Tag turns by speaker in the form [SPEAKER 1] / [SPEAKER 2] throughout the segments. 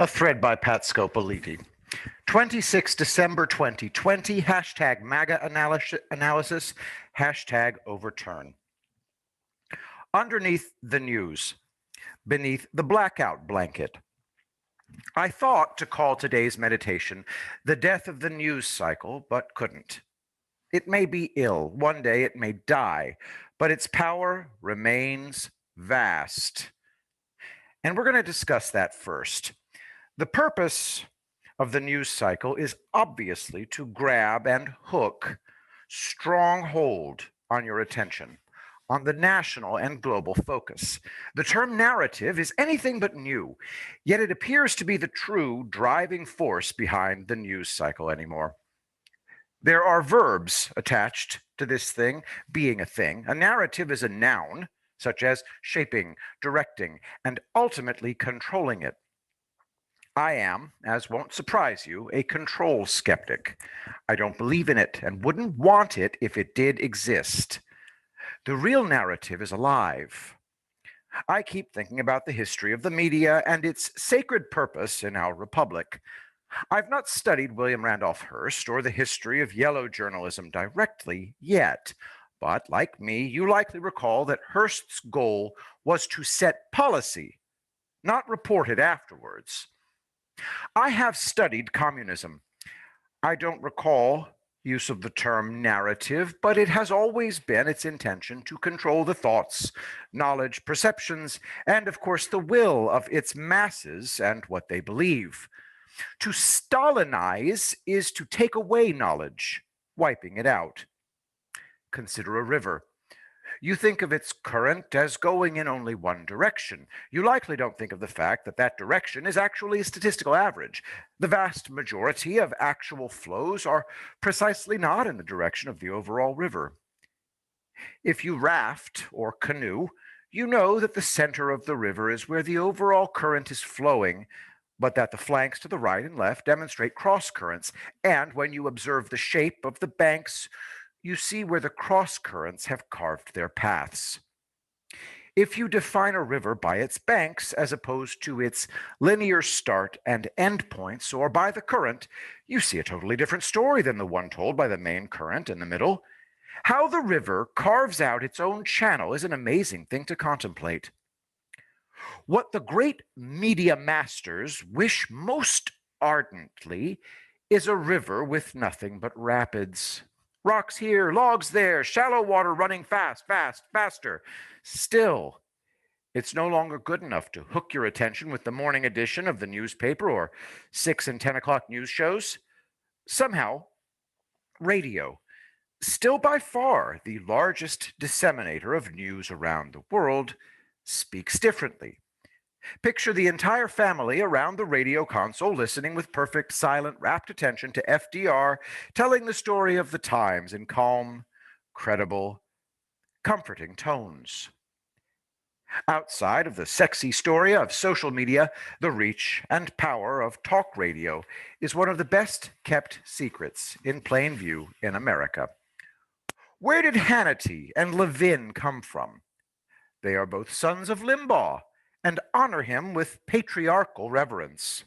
[SPEAKER 1] A thread by Pat Scopoliti. 26 December 2020, hashtag MAGA analysis, hashtag overturn. Underneath the news, beneath the blackout blanket. I thought to call today's meditation the death of the news cycle, but couldn't. It may be ill, one day it may die, but its power remains vast. And we're going to discuss that first. The purpose of the news cycle is obviously to grab and hook strong hold on your attention, on the national and global focus. The term narrative is anything but new, yet it appears to be the true driving force behind the news cycle anymore. There are verbs attached to this thing being a thing. A narrative is a noun, such as shaping, directing, and ultimately controlling it. I am, as won't surprise you, a control skeptic. I don't believe in it and wouldn't want it if it did exist. The real narrative is alive. I keep thinking about the history of the media and its sacred purpose in our republic. I've not studied William Randolph Hearst or the history of yellow journalism directly yet, but like me, you likely recall that Hearst's goal was to set policy, not report it afterwards. I have studied communism. I don't recall use of the term narrative, but it has always been its intention to control the thoughts, knowledge, perceptions, and of course the will of its masses and what they believe. To Stalinize is to take away knowledge, wiping it out. Consider a river. You think of its current as going in only one direction. You likely don't think of the fact that that direction is actually a statistical average. The vast majority of actual flows are precisely not in the direction of the overall river. If you raft or canoe, you know that the center of the river is where the overall current is flowing, but that the flanks to the right and left demonstrate cross currents. And when you observe the shape of the banks, you see where the cross currents have carved their paths. If you define a river by its banks as opposed to its linear start and end points, or by the current, you see a totally different story than the one told by the main current in the middle. How the river carves out its own channel is an amazing thing to contemplate. What the great media masters wish most ardently is a river with nothing but rapids. Rocks here, logs there, shallow water running fast, faster. Still, it's no longer good enough to hook your attention with the morning edition of the newspaper or 6 and 10 o'clock news shows. Somehow, radio, still by far the largest disseminator of news around the world, speaks differently. Picture the entire family around the radio console listening with perfect, silent, rapt attention to FDR telling the story of the times in calm, credible, comforting tones. Outside of the sexy story of social media, the reach and power of talk radio is one of the best kept secrets in plain view in America. Where did Hannity and Levin come from? They are both sons of Limbaugh and honor him with patriarchal reverence.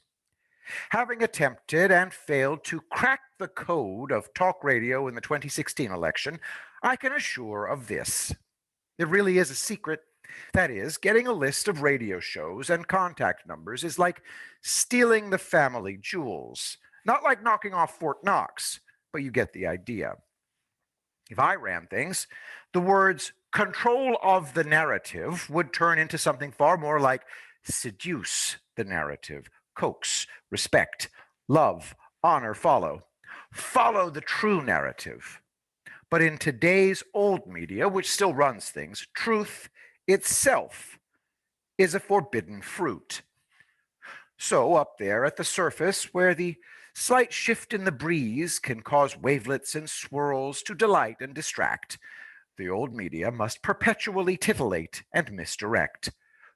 [SPEAKER 1] Having attempted and failed to crack the code of talk radio in the 2016 election, I can assure of this. It really is a secret. That is, getting a list of radio shows and contact numbers is like stealing the family jewels. Not like knocking off Fort Knox, but you get the idea. If I ran things, the words control of the narrative would turn into something far more like seduce the narrative, coax, respect, love, honor, follow. Follow the true narrative. But in today's old media, which still runs things, truth itself is a forbidden fruit. So, up there at the surface, where the slight shift in the breeze can cause wavelets and swirls to delight and distract, the old media must perpetually titillate and misdirect.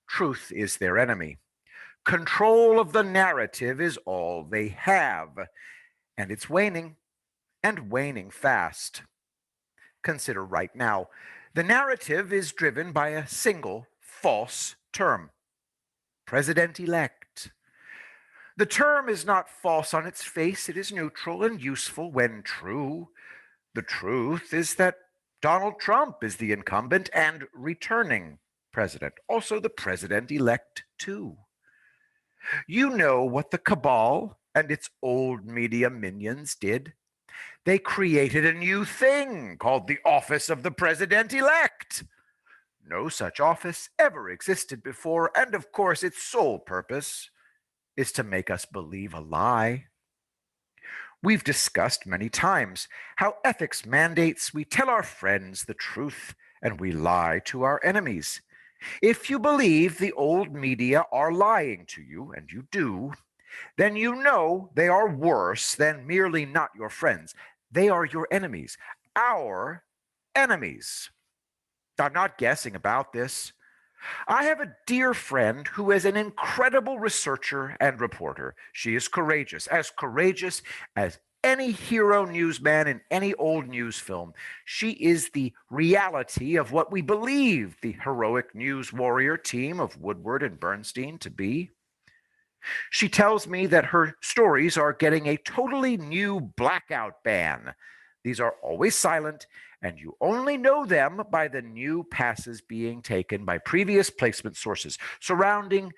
[SPEAKER 1] Truth is their enemy. Control of the narrative is all they have, and it's waning, and waning fast. Consider right now, the narrative is driven by a single false term: president-elect. The term is not false on its face, it is neutral and useful when true. The truth is that Donald Trump is the incumbent and returning president, also the president elect, too. You know what the cabal and its old media minions did? They created a new thing called the office of the president elect. No such office ever existed before, and of course, its sole purpose is to make us believe a lie. We've discussed many times how ethics mandates we tell our friends the truth and we lie to our enemies. If you believe the old media are lying to you, and you do, then you know they are worse than merely not your friends. They are your enemies, our enemies. I'm not guessing about this. I have a dear friend who is an incredible researcher and reporter. She is courageous as any hero newsman in any old news film. She is the reality of what we believe the heroic news warrior team of Woodward and Bernstein to be. She tells me that her stories are getting a totally new blackout ban. These are always silent, and you only know them by the new passes being taken by previous placement sources surrounding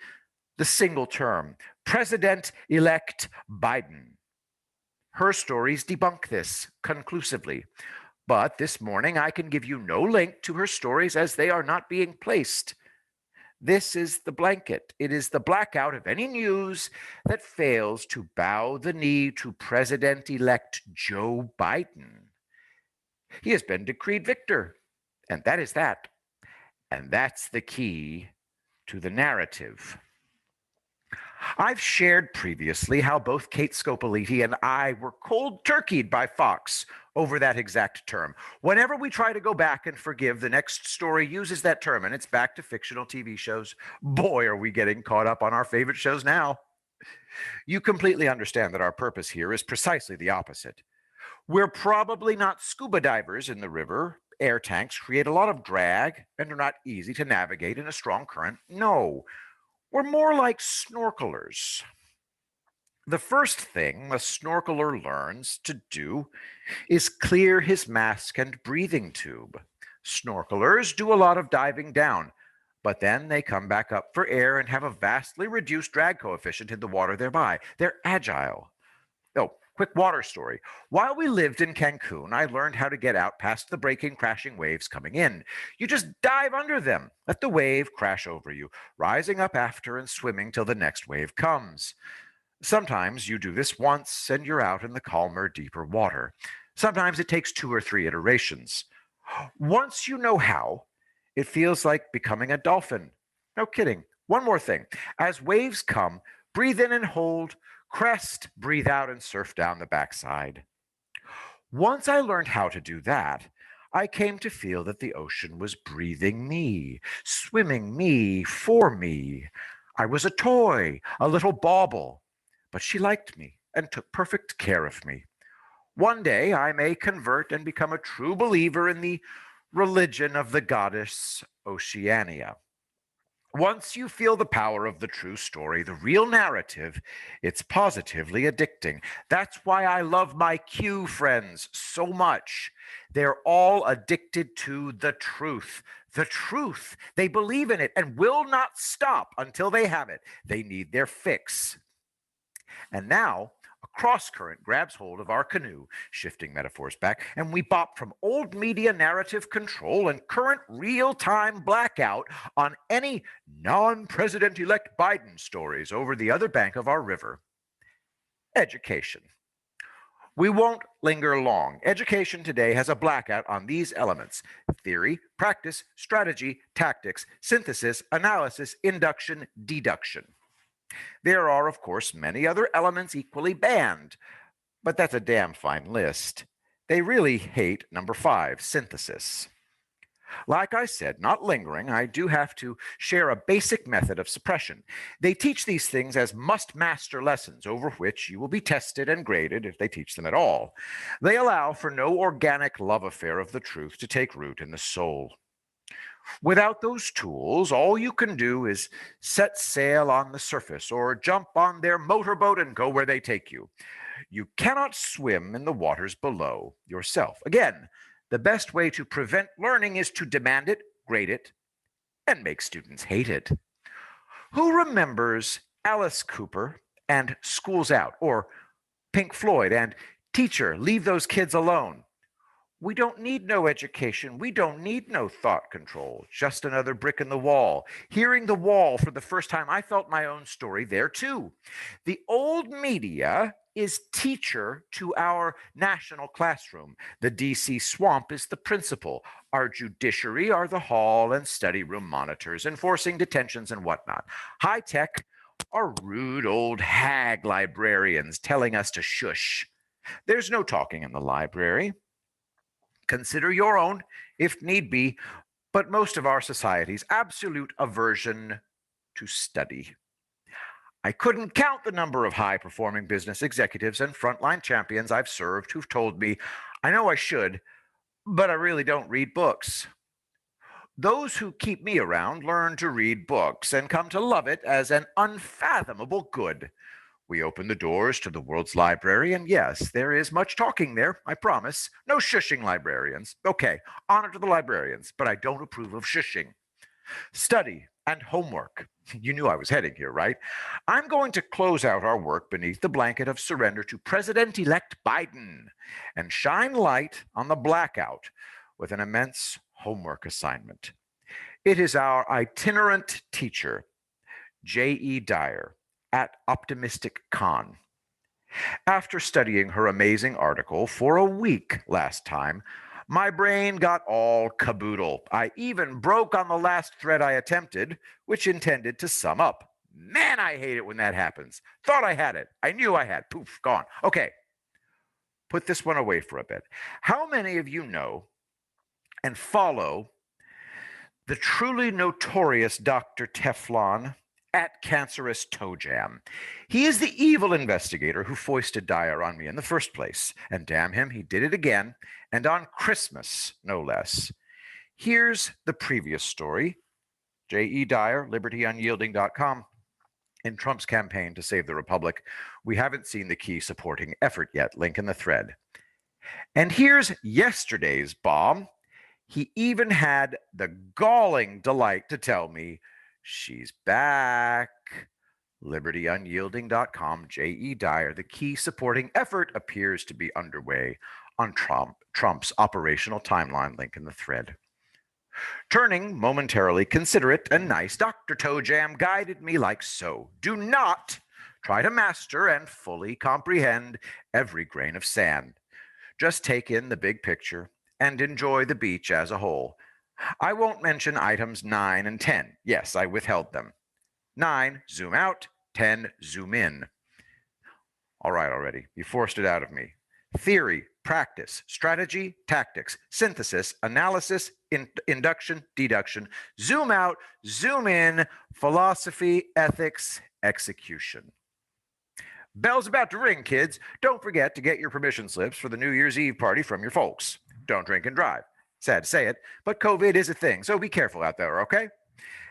[SPEAKER 1] the single term, President elect Biden. Her stories debunk this conclusively. But this morning, I can give you no link to her stories as they are not being placed. This is the blanket. It is the blackout of any news that fails to bow the knee to President elect Joe Biden. He has been decreed victor, and that is that. And that's the key to the narrative. I've shared previously how both Kate Scopoliti and I were cold turkeyed by Fox over that exact term. Whenever we try to go back and forgive, the next story uses that term, and it's back to fictional TV shows. Boy, are we getting caught up on our favorite shows now. You completely understand that our purpose here is precisely the opposite. We're probably not scuba divers in the river. Air tanks create a lot of drag and are not easy to navigate in a strong current. No, we're more like snorkelers. The first thing a snorkeler learns to do is clear his mask and breathing tube. Snorkelers do a lot of diving down, but then they come back up for air and have a vastly reduced drag coefficient in the water thereby. They're agile. Oh, quick water story. While we lived in Cancun, I learned how to get out past the breaking, crashing waves coming in. You just dive under them, let the wave crash over you, rising up after and swimming till the next wave comes. Sometimes you do this once and you're out in the calmer, deeper water. Sometimes it takes 2 or 3 iterations. Once you know how, it feels like becoming a dolphin. No kidding. One more thing. As waves come, breathe in and hold, crest, breathe out, and surf down the backside. Once I learned how to do that, I came to feel that the ocean was breathing me, swimming me for me. I was a toy, a little bauble, but she liked me and took perfect care of me. One day I may convert and become a true believer in the religion of the goddess Oceania. Once you feel the power of the true story, the real narrative, it's positively addicting. That's why I love my Q friends so much. They're all addicted to the truth. The truth. They believe in it and will not stop until they have it. They need their fix. And now a cross current grabs hold of our canoe, shifting metaphors back, and we bop from old media narrative control and current real time blackout on any non president elect Biden stories over the other bank of our river. Education. We won't linger long. Education today has a blackout on these elements: theory, practice, strategy, tactics, synthesis, analysis, induction, deduction. There are, of course, many other elements equally banned, but that's a damn fine list. They really hate number 5, synthesis. Like I said, not lingering, I do have to share a basic method of suppression. They teach these things as must-master lessons over which you will be tested and graded if they teach them at all. They allow for no organic love affair of the truth to take root in the soul. Without those tools, all you can do is set sail on the surface or jump on their motorboat and go where they take you. You cannot swim in the waters below yourself. Again, the best way to prevent learning is to demand it, grade it, and make students hate it. Who remembers Alice Cooper and School's Out, or Pink Floyd and Teacher, Leave Those Kids Alone? We don't need no education. We don't need no thought control. Just another brick in the wall. Hearing the wall for the first time, I felt my own story there too. The old media is teacher to our national classroom. The DC swamp is the principal. Our judiciary are the hall and study room monitors, enforcing detentions and whatnot. High tech are rude old hag librarians telling us to shush. There's no talking in the library. Consider your own, if need be, but most of our society's absolute aversion to study. I couldn't count the number of high performing business executives and frontline champions I've served who've told me, I know I should, but I really don't read books. Those who keep me around learn to read books and come to love it as an unfathomable good. We open the doors to the world's library, and yes, there is much talking there, I promise. No shushing librarians. Okay, honor to the librarians, but I don't approve of shushing. Study and homework. You knew I was heading here, right? I'm going to close out our work beneath the blanket of surrender to President elect Biden and shine light on the blackout with an immense homework assignment. It is our itinerant teacher, J.E. Dyer, at Optimistic Con. After studying her amazing article for a week last time, my brain got all caboodle. I even broke on the last thread I attempted, which intended to sum up. Man, I hate it when that happens. Thought I had it. I knew I had. Poof, gone. Okay, put this one away for a bit. How many of you know and follow the truly notorious Dr. Teflon at Cancerous Toe Jam? He is the evil investigator who foisted Dyer on me in the first place. And damn him, he did it again, and on Christmas, no less. Here's the previous story. J.E. Dyer, libertyunyielding.com. In Trump's campaign to save the republic, we haven't seen the key supporting effort yet. Link in the thread. And here's yesterday's bomb. He even had the galling delight to tell me she's back. libertyunyielding.com, J.E. Dyer. The key supporting effort appears to be underway on Trump's operational timeline. Link in the thread. Turning momentarily considerate and nice, Dr. Toe Jam guided me like so. Do not try to master and fully comprehend every grain of sand. Just take in the big picture and enjoy the beach as a whole. I won't mention items 9 and 10. Yes, I withheld them. 9, zoom out. 10, zoom in. All right, already. You forced it out of me. Theory, practice, strategy, tactics, synthesis, analysis, induction, deduction, zoom out, zoom in, philosophy, ethics, execution. Bell's about to ring, kids. Don't forget to get your permission slips for the New Year's Eve party from your folks. Don't drink and drive. Sad to say it, but COVID is a thing, so be careful out there, okay?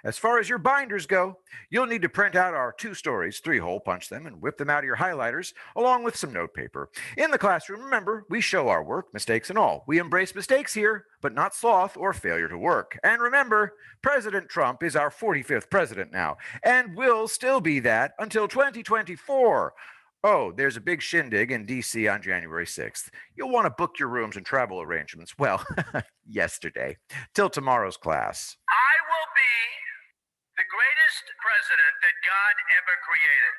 [SPEAKER 1] As far as your binders go, you'll need to print out our 2 stories, 3-hole, punch them, and whip them out of your highlighters, along with some notepaper. In the classroom, remember, we show our work, mistakes and all. We embrace mistakes here, but not sloth or failure to work. And remember, President Trump is our 45th president now, and will still be that until 2024. Oh, there's a big shindig in D.C. on January 6th. You'll want to book your rooms and travel arrangements, well, yesterday, till tomorrow's class.
[SPEAKER 2] I will be the greatest president that God ever created.